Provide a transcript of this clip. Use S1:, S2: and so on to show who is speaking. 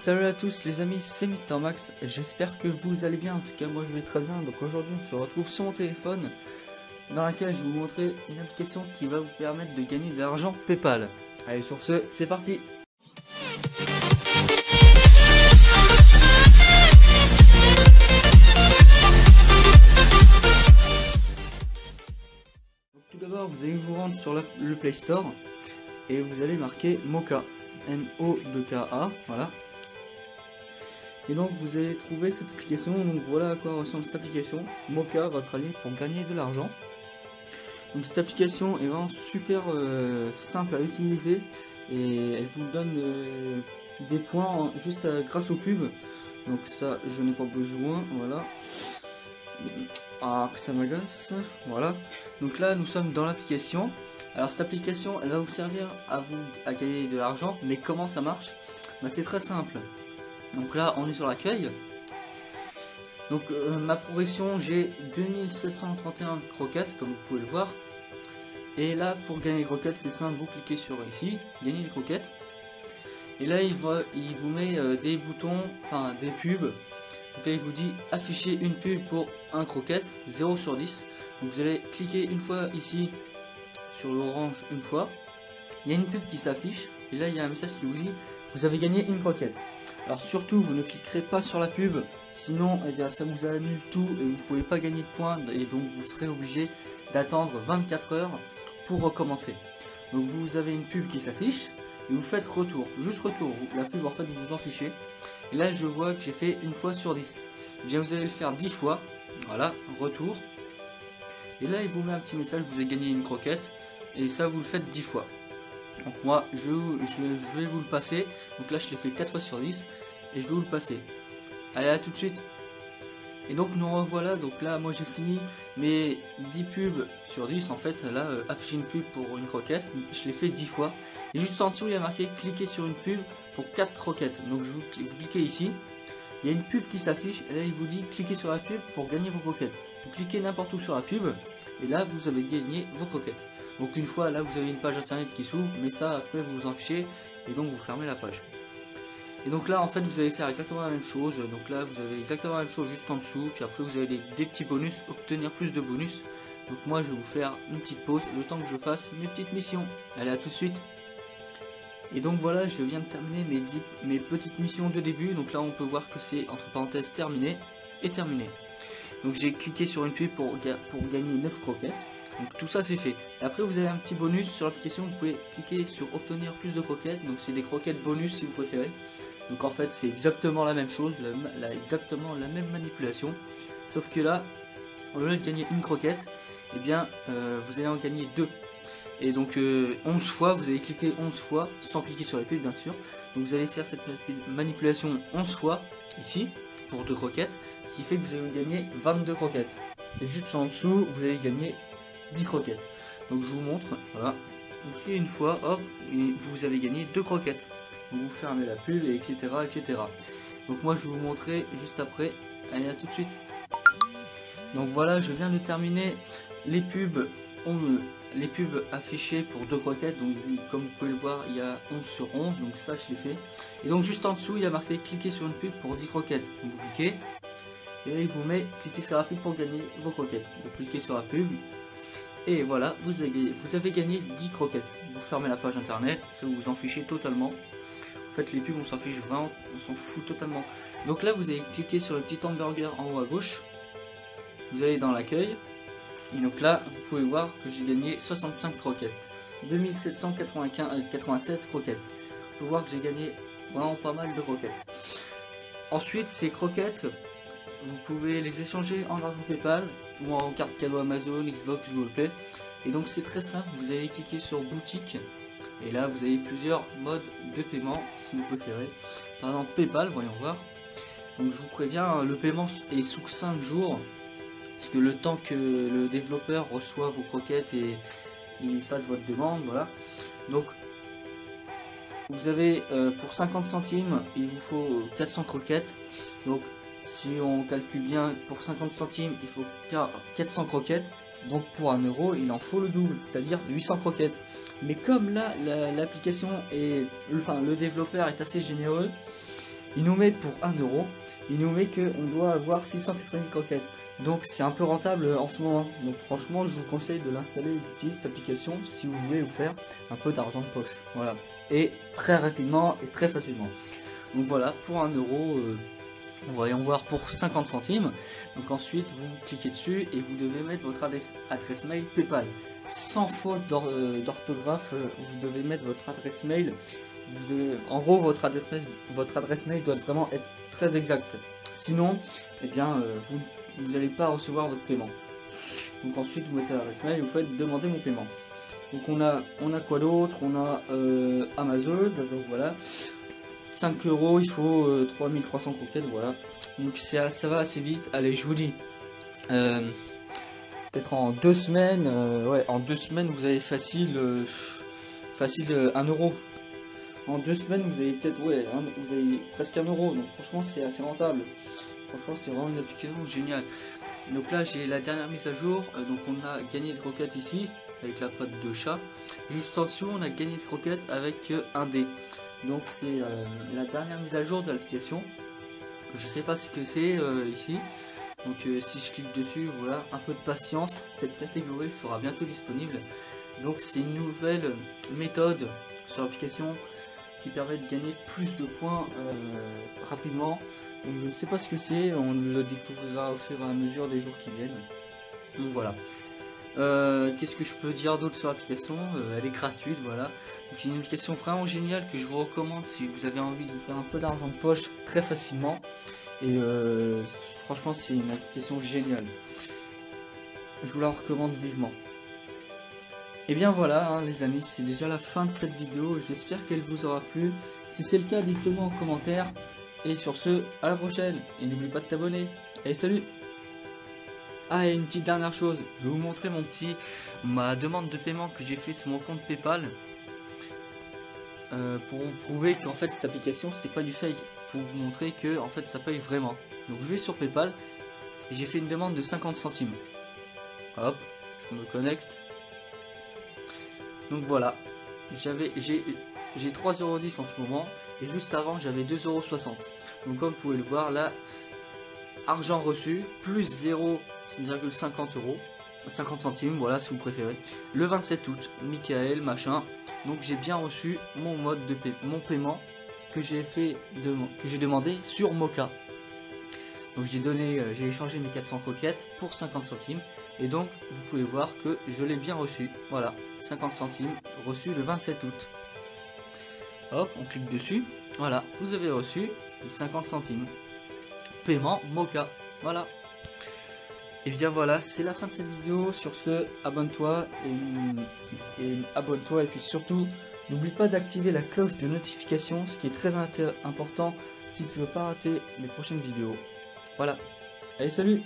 S1: Salut à tous les amis, c'est Mister Max, j'espère que vous allez bien, en tout cas moi je vais très bien. Donc aujourd'hui on se retrouve sur mon téléphone dans laquelle je vais vous montrer une application qui va vous permettre de gagner de l'argent PayPal. Allez, sur ce, c'est parti. Donc, tout d'abord vous allez vous rendre sur le Play Store et vous allez marquer Moka, M-O-2-K-A, voilà. Et donc vous allez trouver cette application. Donc voilà à quoi ressemble cette application. Moka, votre allié pour gagner de l'argent. Donc cette application est vraiment super simple à utiliser et elle vous donne des points juste grâce aux pubs. Donc ça je n'ai pas besoin, voilà. Ah, que ça m'agace, voilà. Donc là nous sommes dans l'application. Alors cette application elle va vous servir à gagner de l'argent, mais comment ça marche? Bah, c'est très simple. Donc là on est sur l'accueil. Donc ma progression, j'ai 2731 croquettes comme vous pouvez le voir. Et là pour gagner les croquettes c'est simple, vous cliquez sur ici, gagner les croquettes. Et là il vous met des boutons, enfin des pubs. Donc là il vous dit afficher une pub pour un croquette, 0 sur 10. Donc vous allez cliquer une fois ici sur l'orange une fois. Il y a une pub qui s'affiche et là il y a un message qui vous dit vous avez gagné une croquette. Alors surtout vous ne cliquerez pas sur la pub, sinon eh bien, ça vous annule tout et vous ne pouvez pas gagner de points et donc vous serez obligé d'attendre 24 heures pour recommencer. Donc vous avez une pub qui s'affiche et vous faites retour, juste retour, la pub en fait vous vous en fichez. Et là je vois que j'ai fait une fois sur 10. Eh bien vous allez le faire 10 fois, voilà, retour. Et là il vous met un petit message, vous avez gagné une croquette et ça vous le faites 10 fois. Donc moi je vais vous le passer. Donc là je l'ai fait 4 fois sur 10 et je vais vous le passer. Allez, à tout de suite. Et donc nous revoilà. Donc là moi j'ai fini mes 10 pubs sur 10. En fait là afficher une pub pour une croquette, je l'ai fait 10 fois. Et juste en dessous il y a marqué cliquer sur une pub pour 4 croquettes. Donc vous cliquez ici, il y a une pub qui s'affiche et là il vous dit cliquez sur la pub pour gagner vos croquettes. Vous cliquez n'importe où sur la pub et là vous avez gagné vos croquettes. Donc une fois là vous avez une page internet qui s'ouvre, mais ça après vous vous en fichez et donc vous fermez la page. Et donc là en fait vous allez faire exactement la même chose. Donc là vous avez exactement la même chose juste en dessous, puis après vous avez des petits bonus, obtenir plus de bonus. Donc moi je vais vous faire une petite pause le temps que je fasse mes petites missions. Allez, à tout de suite. Et donc voilà, je viens de terminer mes petites missions de début. Donc là on peut voir que c'est entre parenthèses terminé et terminé. Donc j'ai cliqué sur une pub pour gagner 9 croquettes. Donc tout ça c'est fait. Et après vous avez un petit bonus sur l'application, vous pouvez cliquer sur obtenir plus de croquettes. Donc c'est des croquettes bonus si vous préférez. Donc en fait c'est exactement la même chose, exactement la même manipulation. Sauf que là, au lieu de gagner une croquette, eh bien vous allez en gagner 2. Et donc 11 fois, vous allez cliquer 11 fois, sans cliquer sur les pubs bien sûr. Donc vous allez faire cette manipulation 11 fois, ici, pour 2 croquettes. Ce qui fait que vous allez gagner 22 croquettes. Et juste en dessous, vous allez gagner 10 croquettes. Donc je vous montre, voilà. Vous cliquez une fois, hop, et vous avez gagné 2 croquettes. Vous fermez la pub, et etc., etc. Donc moi je vais vous montrer juste après. Allez, à tout de suite. Donc voilà, je viens de terminer les pubs. Les pubs affichées pour 2 croquettes. Donc comme vous pouvez le voir, il y a 11 sur 11. Donc ça je l'ai fait. Et donc juste en dessous, il y a marqué cliquer sur une pub pour 10 croquettes. Donc vous cliquez. Et là il vous met cliquer sur la pub pour gagner vos croquettes. Donc cliquez sur la pub. Et voilà, vous avez gagné 10 croquettes. Vous fermez la page internet, ça vous en fichez totalement. En fait les pubs on s'en fiche vraiment, on s'en fout totalement. Donc là vous allez cliquer sur le petit hamburger en haut à gauche. Vous allez dans l'accueil. Et donc là vous pouvez voir que j'ai gagné 65 croquettes. 2796 croquettes. Vous pouvez voir que j'ai gagné vraiment pas mal de croquettes. Ensuite ces croquettes, vous pouvez les échanger en argent PayPal ou en carte cadeau Amazon, Xbox, Google Play. Et donc c'est très simple, vous allez cliquer sur boutique et là vous avez plusieurs modes de paiement si vous préférez. Par exemple PayPal, voyons voir. Donc je vous préviens, le paiement est sous 5 jours. Parce que le temps que le développeur reçoit vos croquettes et il fasse votre demande, voilà. Donc vous avez pour 50 centimes, il vous faut 400 croquettes. Donc si on calcule bien, pour 50 centimes, il faut 400 croquettes. Donc pour 1 euro, il en faut le double, c'est-à-dire 800 croquettes. Mais comme là, l'application est, enfin le développeur est assez généreux, il nous met pour 1 euro, il nous met qu'on doit avoir 690 croquettes. Donc c'est un peu rentable en ce moment. Donc franchement, je vous conseille de l'installer et d'utiliser cette application si vous voulez vous faire un peu d'argent de poche. Voilà. Et très rapidement et très facilement. Donc voilà, pour 1 euro, voyons voir pour 50 centimes. Donc ensuite, vous cliquez dessus et vous devez mettre votre adresse mail PayPal. Sans faute d'orthographe, vous devez mettre votre adresse mail. En gros, votre adresse mail doit vraiment être très exacte. Sinon, eh bien, vous n'allez pas recevoir votre paiement. Donc ensuite, vous mettez l'adresse mail et vous faites demander mon paiement. Donc on a quoi d'autre? On a Amazon, donc voilà. 5 euros, il faut 3300 croquettes, voilà. Donc ça va assez vite. Allez, je vous dis. Peut-être en 2 semaines, ouais, en 2 semaines, vous avez facile 1 euro. En 2 semaines, vous avez peut-être, ouais, vous avez presque 1 euro. Donc franchement, c'est assez rentable. Franchement, c'est vraiment une application géniale. Donc là, j'ai la dernière mise à jour. Donc on a gagné des croquettes ici avec la patte de chat. Juste en dessous, on a gagné des croquettes avec un dé. Donc c'est la dernière mise à jour de l'application. Je sais pas ce que c'est ici. Donc si je clique dessus, voilà, un peu de patience. Cette catégorie sera bientôt disponible. Donc c'est une nouvelle méthode sur l'application qui permet de gagner plus de points rapidement. Donc je ne sais pas ce que c'est, on le découvrira au fur et à mesure des jours qui viennent. Donc voilà. Qu'est-ce que je peux dire d'autre sur l'application? Elle est gratuite, voilà. C'est une application vraiment géniale que je vous recommande si vous avez envie de vous faire un peu d'argent de poche très facilement. Et franchement, c'est une application géniale. Je vous la recommande vivement. Et bien voilà, hein, les amis, c'est déjà la fin de cette vidéo. J'espère qu'elle vous aura plu. Si c'est le cas, dites-le moi en commentaire. Et sur ce, à la prochaine. Et n'oublie pas de t'abonner. Allez, salut! Ah, et une petite dernière chose, je vais vous montrer ma demande de paiement que j'ai fait sur mon compte PayPal pour vous prouver qu'en fait cette application c'était pas du fake, pour vous montrer que en fait ça paye vraiment. Donc je vais sur PayPal et j'ai fait une demande de 50 centimes. Hop, je me connecte. Donc voilà, j'ai 3,10 € en ce moment et juste avant j'avais 2,60 €. Donc comme vous pouvez le voir là, argent reçu plus 0,50 €, 50 centimes, voilà si vous préférez. Le 27 août, Michael, machin. Donc j'ai bien reçu mon mode de mon paiement que j'ai demandé sur Moka. Donc j'ai échangé mes 400 croquettes pour 50 centimes. Et donc vous pouvez voir que je l'ai bien reçu. Voilà, 50 centimes reçu le 27 août. Hop, on clique dessus. Voilà, vous avez reçu les 50 centimes. Paiement Moka. Voilà. Et bien voilà, c'est la fin de cette vidéo. Sur ce, abonne-toi et abonne-toi et puis surtout, n'oublie pas d'activer la cloche de notification, ce qui est très important si tu veux pas rater les prochaines vidéos. Voilà. Allez, salut!